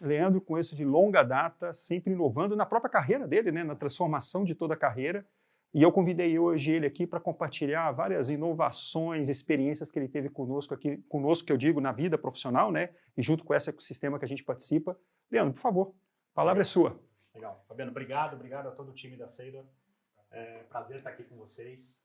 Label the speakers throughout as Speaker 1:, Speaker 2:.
Speaker 1: Leandro, conheço de longa data, sempre inovando na própria carreira dele, né, na transformação de toda a carreira. E eu convidei hoje ele aqui para compartilhar várias inovações, experiências que ele teve conosco aqui, conosco que eu digo na vida profissional, né, e junto com esse ecossistema que a gente participa. Leandro, por favor, a palavra é sua.
Speaker 2: Legal. Fabiano, obrigado a todo o time da Seidor. Prazer estar aqui com vocês.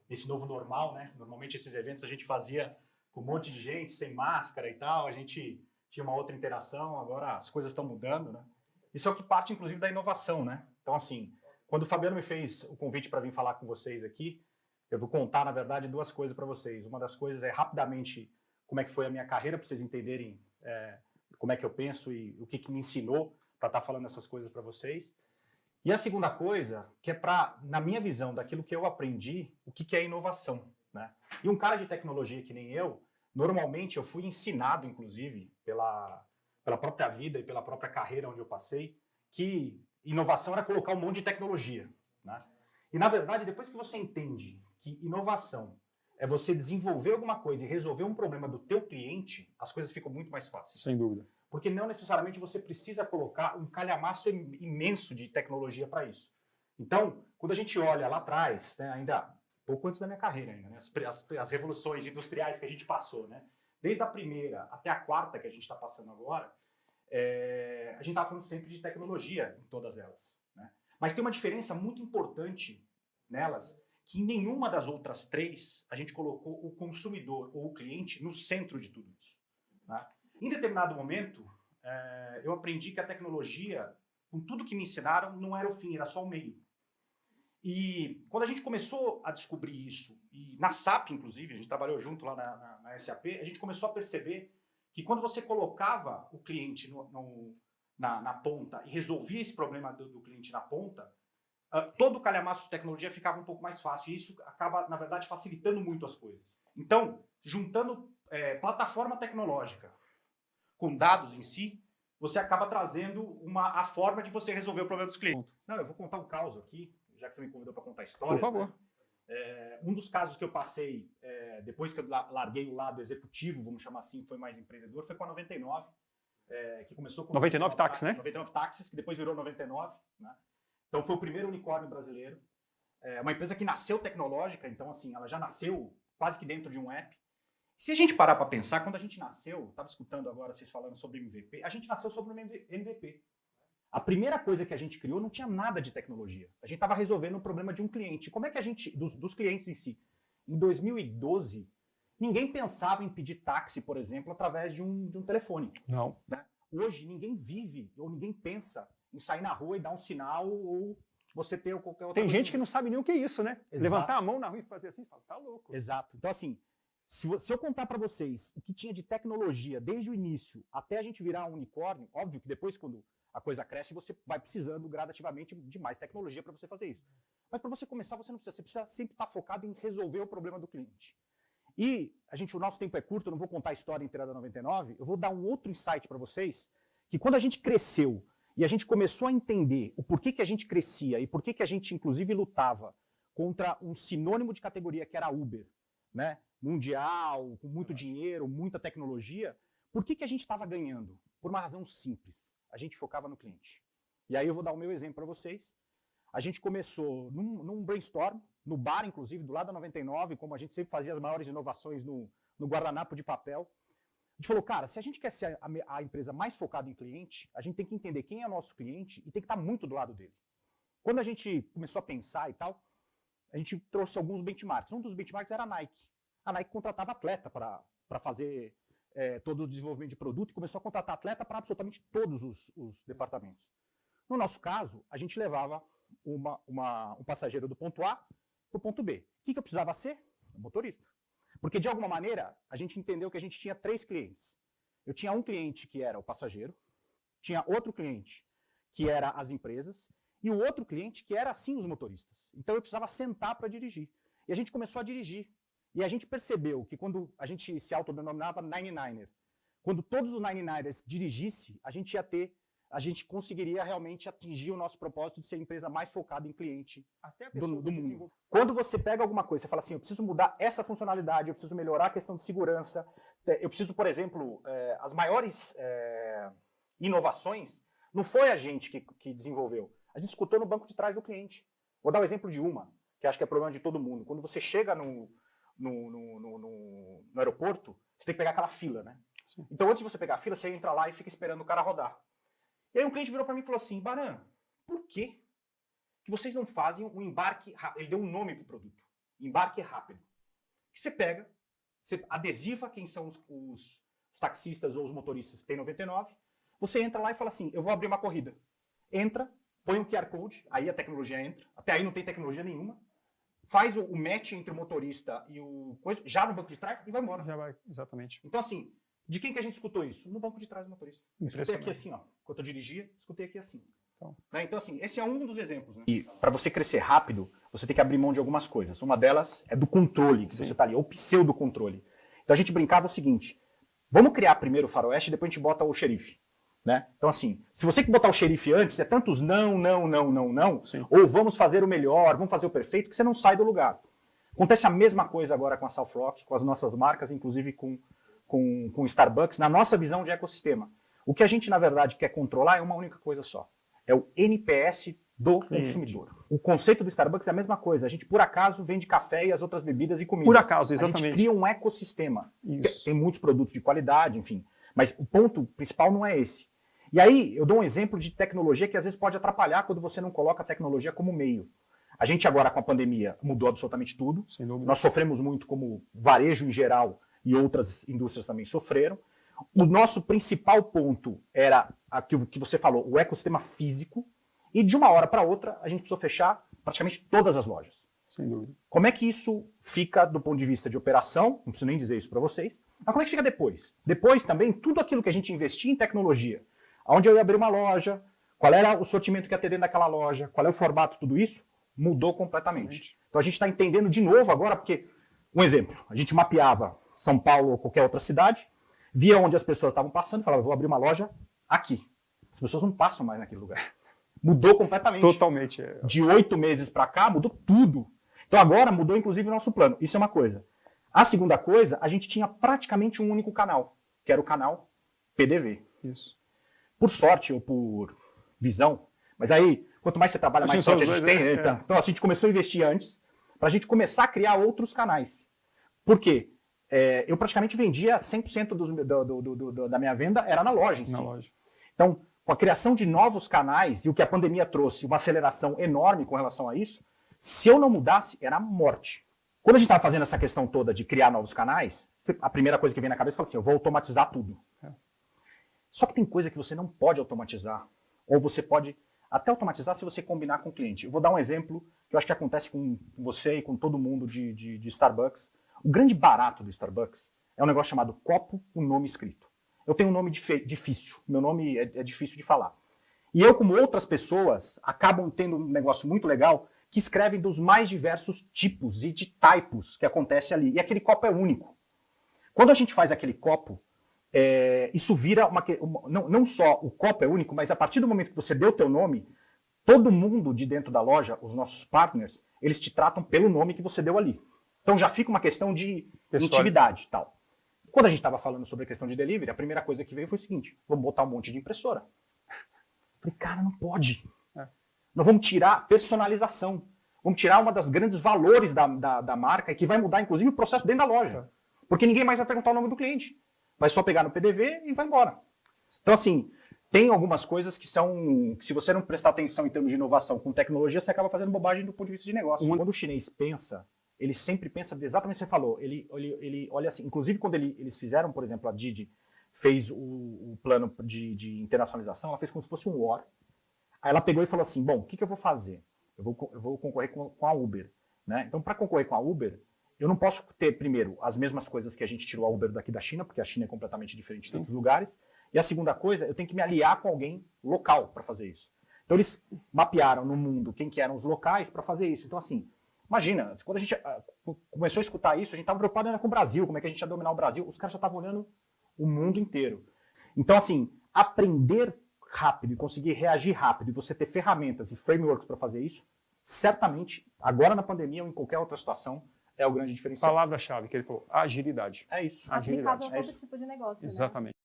Speaker 2: Nesse novo normal, né? Normalmente esses eventos a gente fazia com um monte de gente, sem máscara e tal, a gente tinha uma outra interação, agora as coisas estão mudando, né? Isso é o que parte, inclusive, da inovação, né? Então, assim, quando o Fabiano me fez o convite para vir falar com vocês aqui, eu vou contar, na verdade, duas coisas para vocês. Uma das coisas é, rapidamente, como é que foi a minha carreira, para vocês entenderem como é que eu penso e o que me ensinou para estar falando essas coisas para vocês. E a segunda coisa, que é na minha visão, daquilo que eu aprendi, o que é inovação, né? E um cara de tecnologia que nem eu, normalmente eu fui ensinado, inclusive, pela própria vida e pela própria carreira onde eu passei, que inovação era colocar um monte de tecnologia, né? E, na verdade, depois que você entende que inovação é você desenvolver alguma coisa e resolver um problema do teu cliente, as coisas ficam muito mais fáceis.
Speaker 1: Sem dúvida.
Speaker 2: Porque não necessariamente você precisa colocar um calhamaço imenso de tecnologia para isso. Então, quando a gente olha lá atrás, né, ainda pouco antes da minha carreira, ainda, né, as revoluções industriais que a gente passou, né, desde a primeira até a quarta que a gente está passando agora, a gente está falando sempre de tecnologia em todas elas, né? Mas tem uma diferença muito importante nelas, que em nenhuma das outras três a gente colocou o consumidor ou o cliente no centro de tudo isso, né? Em determinado momento, eu aprendi que a tecnologia, com tudo que me ensinaram, não era o fim, era só o meio. E quando a gente começou a descobrir isso, e na SAP, inclusive, a gente trabalhou junto lá na SAP, a gente começou a perceber que quando você colocava o cliente na ponta e resolvia esse problema do cliente na ponta, todo o calhamaço de tecnologia ficava um pouco mais fácil. E isso acaba, na verdade, facilitando muito as coisas. Então, juntando plataforma tecnológica com dados em si, você acaba trazendo a forma de você resolver o problema dos clientes. Não, eu vou contar um caso aqui, já que você me convidou para contar história.
Speaker 1: Por favor.
Speaker 2: Né? Um dos casos que eu passei, depois que eu larguei o lado executivo, vamos chamar assim, foi mais empreendedor, foi com a 99, que começou com
Speaker 1: 99 Táxis, né?
Speaker 2: 99 Táxis, que depois virou 99, né? Então foi o primeiro unicórnio brasileiro. Uma empresa que nasceu tecnológica, então assim, ela já nasceu quase que dentro de um app. Se a gente parar para pensar, quando a gente nasceu, estava escutando agora vocês falando sobre MVP, a gente nasceu sobre um MVP. A primeira coisa que a gente criou não tinha nada de tecnologia. A gente estava resolvendo um problema de um cliente. Como é que a gente, dos clientes em si, em 2012, ninguém pensava em pedir táxi, por exemplo, através de um telefone.
Speaker 1: Não.
Speaker 2: Né? Hoje, ninguém vive ou ninguém pensa em sair na rua e dar um sinal ou você ter qualquer outra
Speaker 1: coisa. Tem gente
Speaker 2: assim.
Speaker 1: Que não sabe nem o que é isso, né?
Speaker 2: Exato.
Speaker 1: Levantar a mão na rua e fazer assim, fala, tá louco.
Speaker 2: Exato. Então, assim, se eu contar para vocês o que tinha de tecnologia desde o início até a gente virar um unicórnio, óbvio que depois, quando a coisa cresce, você vai precisando gradativamente de mais tecnologia para você fazer isso. Mas para você começar, você não precisa. Você precisa sempre estar focado em resolver o problema do cliente. E o nosso tempo é curto, eu não vou contar a história inteira da 99, eu vou dar um outro insight para vocês, que quando a gente cresceu e a gente começou a entender o porquê que a gente crescia e porquê que a gente, inclusive, lutava contra um sinônimo de categoria que era Uber, né? Mundial, com muito dinheiro, muita tecnologia, por que a gente estava ganhando? Por uma razão simples. A gente focava no cliente. E aí eu vou dar o meu exemplo para vocês. A gente começou num brainstorm, no bar, inclusive, do lado da 99, como a gente sempre fazia as maiores inovações no guardanapo de papel. A gente falou, cara, se a gente quer ser a empresa mais focada em cliente, a gente tem que entender quem é nosso cliente e tem que estar muito do lado dele. Quando a gente começou a pensar e tal, a gente trouxe alguns benchmarks. Um dos benchmarks era a Nike. A Nike contratava atleta para fazer todo o desenvolvimento de produto e começou a contratar atleta para absolutamente todos os departamentos. No nosso caso, a gente levava um passageiro do ponto A para o ponto B. O que eu precisava ser? Um motorista. Porque, de alguma maneira, a gente entendeu que a gente tinha 3 clientes. Eu tinha um cliente que era o passageiro, tinha outro cliente que era as empresas, e o outro cliente que era, sim, os motoristas. Então, eu precisava sentar para dirigir. E a gente começou a dirigir. E a gente percebeu que quando a gente se autodenominava 99er, quando todos os 99ers dirigissem, a gente conseguiria realmente atingir o nosso propósito de ser a empresa mais focada em cliente do mundo. Quando você pega alguma coisa, você fala assim, eu preciso mudar essa funcionalidade, eu preciso melhorar a questão de segurança, eu preciso, por exemplo, as maiores inovações, não foi a gente que desenvolveu. A gente escutou no banco de trás do cliente. Vou dar o exemplo de uma, que acho que é problema de todo mundo. Quando você chega no aeroporto, você tem que pegar aquela fila, né?
Speaker 1: Sim.
Speaker 2: Então, antes de você pegar a fila, você entra lá e fica esperando o cara rodar. E aí um cliente virou para mim e falou assim, Baran, por que vocês não fazem um embarque rápido? Ele deu um nome para o produto. Embarque rápido. Que você pega, você adesiva quem são os taxistas ou os motoristas P99, você entra lá e fala assim, eu vou abrir uma corrida. Entra, põe um QR Code, aí a tecnologia entra, até aí não tem tecnologia nenhuma, faz o match entre o motorista e o coisa, já no banco de trás e vai embora.
Speaker 1: Já vai, exatamente.
Speaker 2: Então assim, de quem que a gente escutou isso? No banco de trás do motorista. Escutei aqui assim, ó, enquanto eu dirigia, escutei aqui assim. Então assim, esse é um dos exemplos. Né? E para você crescer rápido, você tem que abrir mão de algumas coisas. Uma delas é do controle, que você está ali, ou pseudo-controle. Então a gente brincava o seguinte, vamos criar primeiro o faroeste e depois a gente bota o xerife. Né? Então assim, se você que botar o xerife antes, é tantos não, ou vamos fazer o melhor, vamos fazer o perfeito, que você não sai do lugar. Acontece a mesma coisa agora com a Southrock, com as nossas marcas, inclusive com o Starbucks, na nossa visão de ecossistema. O que a gente, na verdade, quer controlar é uma única coisa só. É o NPS do consumidor. O conceito do Starbucks é a mesma coisa. A gente, por acaso, vende café e as outras bebidas e comidas.
Speaker 1: Por acaso, exatamente.
Speaker 2: A gente cria um ecossistema.
Speaker 1: Isso.
Speaker 2: Tem muitos produtos de qualidade, enfim. Mas o ponto principal não é esse. E aí, eu dou um exemplo de tecnologia que às vezes pode atrapalhar quando você não coloca a tecnologia como meio. A gente agora, com a pandemia, mudou absolutamente tudo.
Speaker 1: Sem dúvida.
Speaker 2: Nós sofremos muito como varejo em geral e outras indústrias também sofreram. O nosso principal ponto era aquilo que você falou, o ecossistema físico, e de uma hora para outra a gente precisou fechar praticamente todas as lojas.
Speaker 1: Sem dúvida.
Speaker 2: Como é que isso fica do ponto de vista de operação? Não preciso nem dizer isso para vocês. Mas como é que fica depois? Depois também, tudo aquilo que a gente investia em tecnologia, onde eu ia abrir uma loja, qual era o sortimento que ia ter dentro daquela loja, qual é o formato, tudo isso, mudou completamente. Então a gente está entendendo de novo agora, porque, um exemplo, a gente mapeava São Paulo ou qualquer outra cidade, via onde as pessoas estavam passando e falava, vou abrir uma loja aqui. As pessoas não passam mais naquele lugar. Mudou completamente.
Speaker 1: Totalmente.
Speaker 2: De 8 meses para cá, mudou tudo. Então agora mudou inclusive o nosso plano. Isso é uma coisa. A segunda coisa, a gente tinha praticamente um único canal, que era o canal PDV.
Speaker 1: Isso.
Speaker 2: Por sorte ou por visão, mas aí, quanto mais você trabalha, mais sorte a gente tem. Então assim, a gente começou a investir antes, para a gente começar a criar outros canais. Por quê? Eu praticamente vendia 100% da minha venda era na loja em si.
Speaker 1: Loja.
Speaker 2: Então, com a criação de novos canais e o que a pandemia trouxe, uma aceleração enorme com relação a isso, se eu não mudasse, era morte. Quando a gente estava fazendo essa questão toda de criar novos canais, a primeira coisa que vem na cabeça é assim, eu vou automatizar tudo. Só que tem coisa que você não pode automatizar, ou você pode até automatizar se você combinar com o cliente. Eu vou dar um exemplo que eu acho que acontece com você e com todo mundo de Starbucks. O grande barato do Starbucks é um negócio chamado copo com nome escrito. Eu tenho um nome difícil, meu nome é difícil de falar. E eu, como outras pessoas, acabam tendo um negócio muito legal que escrevem dos mais diversos tipos e de typos que acontece ali. E aquele copo é único. Quando a gente faz aquele copo, isso vira não só o copo é único, mas a partir do momento que você deu o teu nome, todo mundo de dentro da loja, os nossos partners, eles te tratam pelo nome que você deu ali. Então já fica uma questão de intimidade e tal. Quando a gente estava falando sobre a questão de delivery, a primeira coisa que veio foi o seguinte, vamos botar um monte de impressora. Eu falei, cara, não pode. Nós vamos tirar personalização. Vamos tirar uma das grandes valores da marca e que vai mudar, inclusive, o processo dentro da loja. Porque ninguém mais vai perguntar o nome do cliente. Vai só pegar no PDV e vai embora. Então, assim, tem algumas coisas que se você não prestar atenção em termos de inovação com tecnologia, você acaba fazendo bobagem do ponto de vista de negócio. Quando o chinês pensa, ele sempre pensa exatamente o que você falou. Ele olha assim, inclusive quando eles fizeram, por exemplo, a Didi fez o plano de internacionalização, ela fez como se fosse um war. Aí ela pegou e falou assim, bom, o que eu vou fazer? Eu vou concorrer com a Uber. Né? Então, para concorrer com a Uber, eu não posso ter, primeiro, as mesmas coisas que a gente tirou a Uber daqui da China, porque a China é completamente diferente de outros lugares. E a segunda coisa, eu tenho que me aliar com alguém local para fazer isso. Então, eles mapearam no mundo quem que eram os locais para fazer isso. Então, assim, imagina, quando a gente começou a escutar isso, a gente estava preocupado ainda com o Brasil, como é que a gente ia dominar o Brasil. Os caras já estavam olhando o mundo inteiro. Então, assim, aprender rápido e conseguir reagir rápido e você ter ferramentas e frameworks para fazer isso, certamente, agora na pandemia ou em qualquer outra situação, é o grande diferencial.
Speaker 1: Palavra-chave que ele falou, agilidade.
Speaker 2: É isso.
Speaker 3: Aplicável a todo tipo de negócio.
Speaker 1: Exatamente.
Speaker 3: Né?